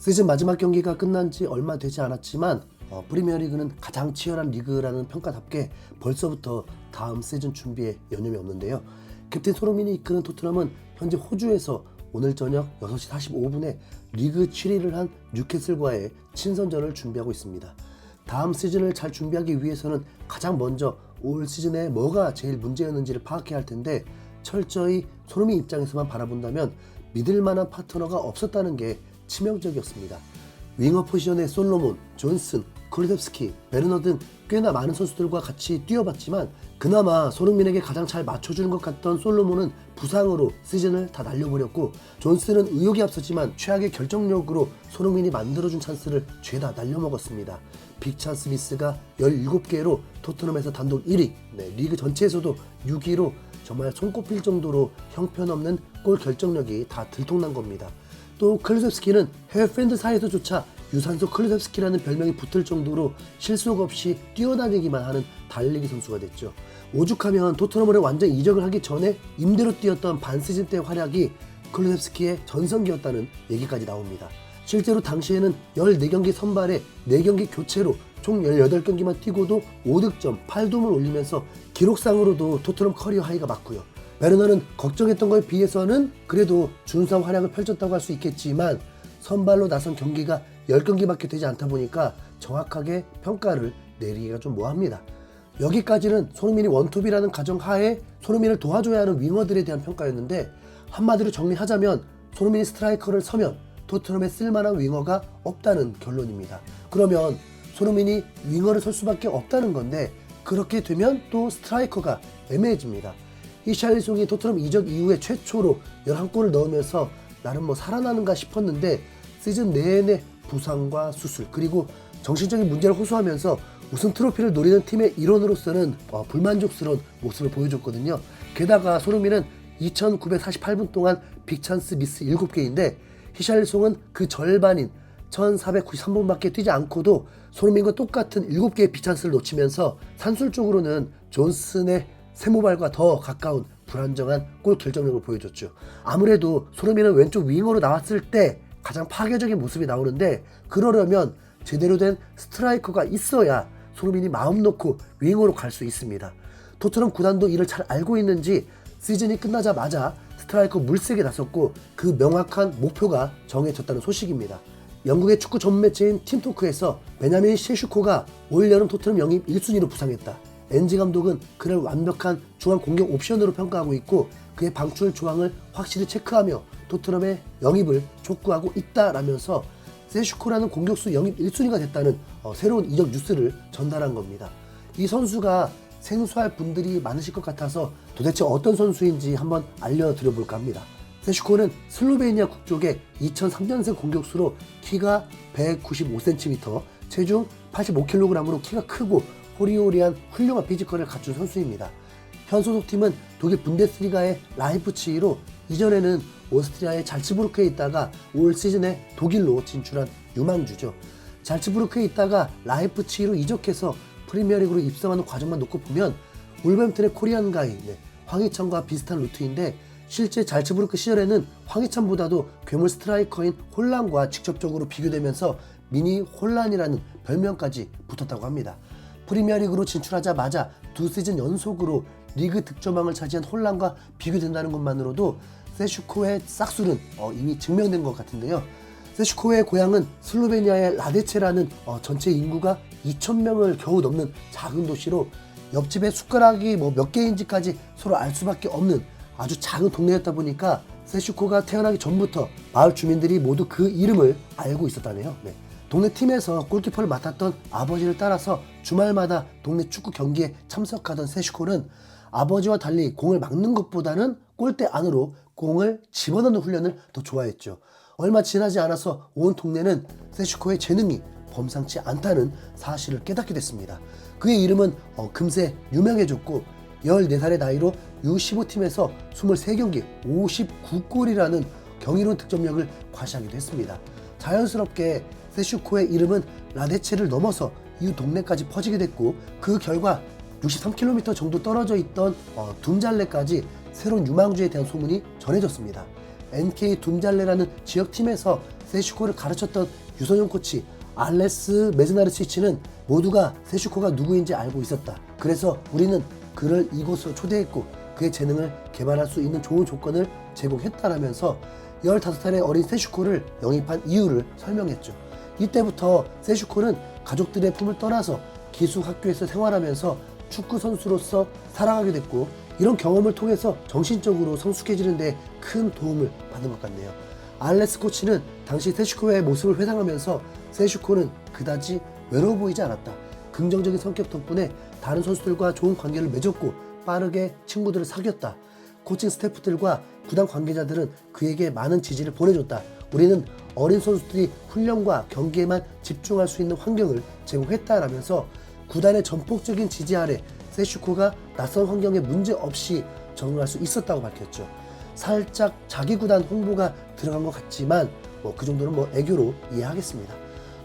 시즌 마지막 경기가 끝난 지 얼마 되지 않았지만 프리미어리그는 가장 치열한 리그라는 평가답게 벌써부터 다음 시즌 준비에 여념이 없는데요. 캡틴 손흥민이 이끄는 토트넘은 현재 호주에서 오늘 저녁 6시 45분에 리그 7위를 한 뉴캐슬과의 친선전을 준비하고 있습니다. 다음 시즌을 잘 준비하기 위해서는 가장 먼저 올 시즌에 뭐가 제일 문제였는지를 파악해야 할 텐데, 철저히 손흥민 입장에서만 바라본다면 믿을 만한 파트너가 없었다는 게 치명적이었습니다. 윙어 포지션의 솔로몬, 존슨, 쿨루셉스키, 베르너 등 꽤나 많은 선수들과 같이 뛰어봤지만 그나마 손흥민에게 가장 잘 맞춰주는 것 같던 솔로몬은 부상으로 시즌을 다 날려버렸고, 존슨은 의욕이 앞섰지만 최악의 결정력으로 손흥민이 만들어준 찬스를 죄다 날려먹었습니다. 빅찬스 미스가 17개로 토트넘에서 단독 1위, 리그 전체에서도 6위로 정말 손꼽힐 정도로 형편없는 골 결정력이 다 들통난 겁니다. 또 클루셉스키는 해외 팬들 사이에서조차 유산소 클루셉스키라는 별명이 붙을 정도로 실속 없이 뛰어다니기만 하는 달리기 선수가 됐죠. 오죽하면 토트넘으로 완전 이적을 하기 전에 임대로 뛰었던 반 시즌 때의 활약이 클루셉스키의 전성기였다는 얘기까지 나옵니다. 실제로 당시에는 14경기 선발에 4경기 교체로 총 18경기만 뛰고도 5득점, 8도움을 올리면서 기록상으로도 토트넘 커리어 하이가 맞고요. 베르너는 걱정했던 거에 비해서는 그래도 준수한 활약을 펼쳤다고 할 수 있겠지만 선발로 나선 경기가 10경기밖에 되지 않다 보니까 정확하게 평가를 내리기가 좀 모호합니다. 여기까지는 손흥민이 원톱이라는 가정하에 손흥민을 도와줘야 하는 윙어들에 대한 평가였는데, 한마디로 정리하자면 손흥민이 스트라이커를 서면 토트넘에 쓸만한 윙어가 없다는 결론입니다. 그러면 손흥민이 윙어를 설 수밖에 없다는 건데, 그렇게 되면 또 스트라이커가 애매해집니다. 히샬리송이 토트넘 이적 이후에 최초로 11골을 넣으면서 나름 살아나는가 싶었는데 시즌 내내 부상과 수술 그리고 정신적인 문제를 호소하면서 우승 트로피를 노리는 팀의 일원으로서는 불만족스러운 모습을 보여줬거든요. 게다가 손흥민은 2948분 동안 빅찬스 미스 7개인데 히샬리송은 그 절반인 1493분밖에 뛰지 않고도 손흥민과 똑같은 7개의 빅찬스를 놓치면서 산술적으로는 존슨의 세모발과 더 가까운 불안정한 골 결정력을 보여줬죠. 아무래도 손흥민은 왼쪽 윙어로 나왔을 때 가장 파괴적인 모습이 나오는데, 그러려면 제대로 된 스트라이커가 있어야 손흥민이 마음 놓고 윙어로 갈 수 있습니다. 토트넘 구단도 이를 잘 알고 있는지 시즌이 끝나자마자 스트라이커 물색에 나섰고 그 명확한 목표가 정해졌다는 소식입니다. 영국의 축구 전문 매체인 팀토크에서 베냐민 셰슈코가 올여름 토트넘 영입 1순위로 부상했다. 엔지 감독은 그를 완벽한 중앙 공격 옵션으로 평가하고 있고 그의 방출 조항을 확실히 체크하며 토트넘의 영입을 촉구하고 있다라면서 세슈코라는 공격수 영입 1순위가 됐다는 새로운 이적 뉴스를 전달한 겁니다. 이 선수가 생소할 분들이 많으실 것 같아서 도대체 어떤 선수인지 한번 알려드려볼까 합니다. 세슈코는 슬로베니아 국적의 2003년생 공격수로 키가 195cm, 체중 85kg으로 키가 크고 호리호리한 훌륭한 피지컬을 갖춘 선수입니다. 현 소속팀은 독일 분데스리가의 라이프치히로 이전에는 오스트리아의 잘츠부르크에 있다가 올 시즌에 독일로 진출한 유망주죠. 잘츠부르크에 있다가 라이프치히로 이적해서 프리미어리그로 입성하는 과정만 놓고 보면 울버햄튼의 코리안 가이, 황희찬과 비슷한 루트인데, 실제 잘츠부르크 시절에는 황희찬보다도 괴물 스트라이커인 홀란과 직접적으로 비교되면서 미니 홀란이라는 별명까지 붙었다고 합니다. 프리미어리그로 진출하자마자 2시즌 연속으로 리그 득점왕을 차지한 홀란과 비교된다는 것만으로도 세슈코의 싹술은 이미 증명된 것 같은데요. 세슈코의 고향은 슬로베니아의 라데체라는 전체 인구가 2,000명을 겨우 넘는 작은 도시로 옆집에 숟가락이 몇 개인지까지 서로 알 수밖에 없는 아주 작은 동네였다 보니까 세슈코가 태어나기 전부터 마을 주민들이 모두 그 이름을 알고 있었다네요. 동네 팀에서 골키퍼를 맡았던 아버지를 따라서 주말마다 동네 축구 경기에 참석하던 세슈코는 아버지와 달리 공을 막는 것보다는 골대 안으로 공을 집어넣는 훈련을 더 좋아했죠. 얼마 지나지 않아서 온 동네는 세슈코의 재능이 범상치 않다는 사실을 깨닫게 됐습니다. 그의 이름은 금세 유명해졌고 14살의 나이로 U15팀에서 23경기 59골이라는 경이로운 득점력을 과시하기도 했습니다. 자연스럽게 세슈코의 이름은 라데체를 넘어서 이웃 동네까지 퍼지게 됐고, 그 결과 63km 정도 떨어져 있던 둠잘레까지 새로운 유망주에 대한 소문이 전해졌습니다. NK 둠잘레라는 지역팀에서 세슈코를 가르쳤던 유소년 코치 알레스 메즈나르치치는 모두가 세슈코가 누구인지 알고 있었다. 그래서 우리는 그를 이곳으로 초대했고 그의 재능을 개발할 수 있는 좋은 조건을 제공했다라면서 15살의 어린 세슈코를 영입한 이유를 설명했죠. 이때부터 세슈코는 가족들의 품을 떠나서 기숙학교에서 생활하면서 축구 선수로서 살아가게 됐고 이런 경험을 통해서 정신적으로 성숙해지는 데 큰 도움을 받은 것 같네요. 알레스 코치는 당시 세슈코의 모습을 회상하면서 세슈코는 그다지 외로워 보이지 않았다. 긍정적인 성격 덕분에 다른 선수들과 좋은 관계를 맺었고 빠르게 친구들을 사귀었다. 코칭 스태프들과 구단 관계자들은 그에게 많은 지지를 보내줬다. 우리는 어린 선수들이 훈련과 경기에만 집중할 수 있는 환경을 제공했다라면서 구단의 전폭적인 지지 아래 세슈코가 낯선 환경에 문제 없이 적응할 수 있었다고 밝혔죠. 살짝 자기 구단 홍보가 들어간 것 같지만 그 정도는 애교로 이해하겠습니다.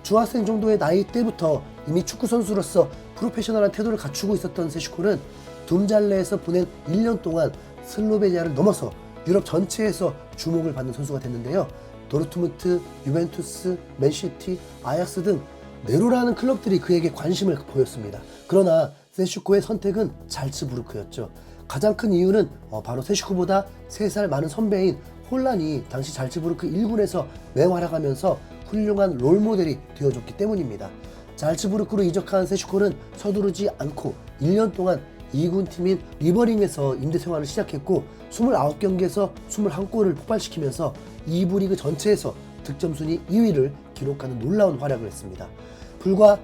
중학생 정도의 나이 때부터 이미 축구 선수로서 프로페셔널한 태도를 갖추고 있었던 세슈코는 둠잘레에서 보낸 1년 동안 슬로베니아를 넘어서 유럽 전체에서 주목을 받는 선수가 됐는데요. 도르트문트, 유벤투스, 맨시티, 아약스 등 네로라는 클럽들이 그에게 관심을 보였습니다. 그러나 세슈코의 선택은 잘츠부르크였죠. 가장 큰 이유는 바로 세슈코보다 3살 많은 선배인 홀란이 당시 잘츠부르크 1군에서 맹활약하면서 훌륭한 롤모델이 되어줬기 때문입니다. 잘츠부르크로 이적한 세슈코는 서두르지 않고 1년 동안 2군 팀인 리버링에서 임대 생활을 시작했고 29경기에서 21골을 폭발시키면서 2부 리그 전체에서 득점 순위 2위를 기록하는 놀라운 활약을 했습니다. 불과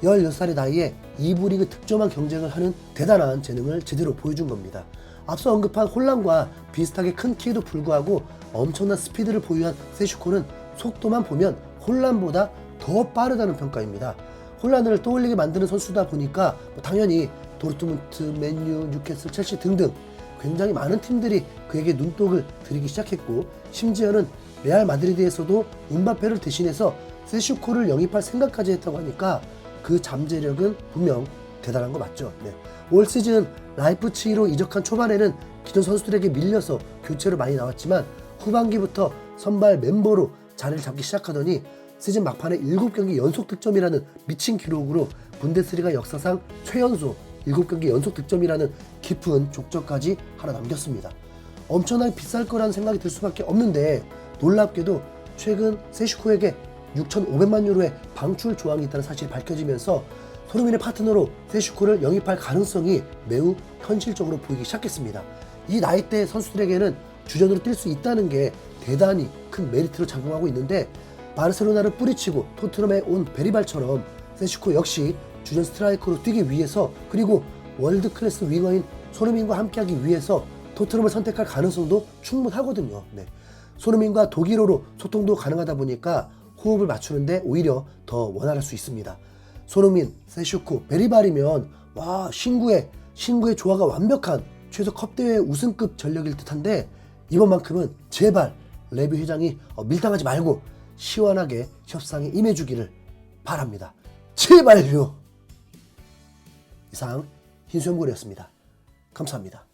16살의 나이에 2부 리그 득점왕 경쟁을 하는 대단한 재능을 제대로 보여준 겁니다. 앞서 언급한 홀란과 비슷하게 큰 키에도 불구하고 엄청난 스피드를 보유한 세슈코는 속도만 보면 홀란보다 더 빠르다는 평가입니다. 홀란을 떠올리게 만드는 선수다 보니까 당연히 도르트문트, 맨유, 뉴캐슬, 첼시 등등 굉장히 많은 팀들이 그에게 눈독을 들이기 시작했고 심지어는 레알 마드리드에서도 음바페를 대신해서 세슈코를 영입할 생각까지 했다고 하니까 그 잠재력은 분명 대단한 거 맞죠? 네. 올 시즌 라이프치히로 이적한 초반에는 기존 선수들에게 밀려서 교체로 많이 나왔지만 후반기부터 선발 멤버로 자리를 잡기 시작하더니 시즌 막판에 7경기 연속 득점이라는 미친 기록으로 분데스리가 역사상 최연소 7경기 연속 득점이라는 깊은 족적까지 하나 남겼습니다. 엄청나게 비쌀 거라는 생각이 들 수밖에 없는데 놀랍게도 최근 세슈코에게 6,500만 유로의 방출 조항이 있다는 사실이 밝혀지면서 손흥민의 파트너로 세슈코를 영입할 가능성이 매우 현실적으로 보이기 시작했습니다. 이 나이대 선수들에게는 주전으로 뛸 수 있다는 게 대단히 큰 메리트로 작용하고 있는데 바르셀로나를 뿌리치고 토트넘에 온 베리발처럼 세슈코 역시 주전 스트라이커로 뛰기 위해서 그리고 월드 클래스 윙어인 손흥민과 함께하기 위해서 토트넘을 선택할 가능성도 충분하거든요. 네. 손흥민과 독일어로 소통도 가능하다 보니까 호흡을 맞추는데 오히려 더 원활할 수 있습니다. 손흥민, 세슈코, 베리발이면 와 신구의 조화가 완벽한 최소 컵대회 우승급 전력일 듯한데 이번만큼은 제발 레비 회장이 밀당하지 말고 시원하게 협상에 임해주기를 바랍니다. 제발요. 이상 흰수염고래였습니다. 감사합니다.